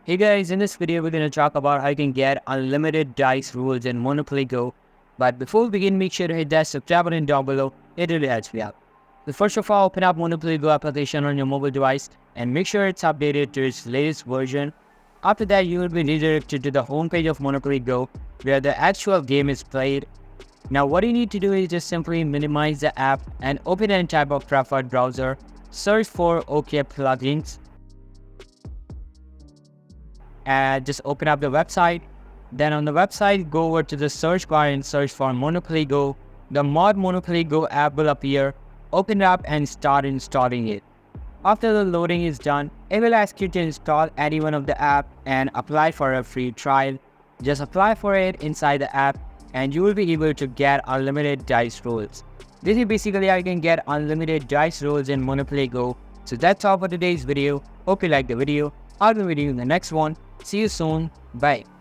Hey guys, in this video we're going to talk about how you can get unlimited dice rules in Monopoly Go. But before we begin, make sure to hit that subscribe button down below. It really helps me out. So first of all, open up Monopoly Go application on your mobile device and make sure it's updated to its latest version. After that, you will be redirected to the homepage of Monopoly Go where the actual game is played. Now what you need to do is just simply minimize the app and open any type of preferred browser. Search for OK plugins. And just open up the website. Then on the website, go over to the search bar and search for Monopoly Go. The mod Monopoly Go app will appear. Open it up and start installing it. After the loading is done, it will ask you to install any one of the app and apply for a free trial. Just apply for it inside the app and you will be able to get unlimited dice rolls. This is basically how you can get unlimited dice rolls in Monopoly Go. So that's all for today's video. Hope you liked the video. I'll be with you in the next one. See you soon. Bye.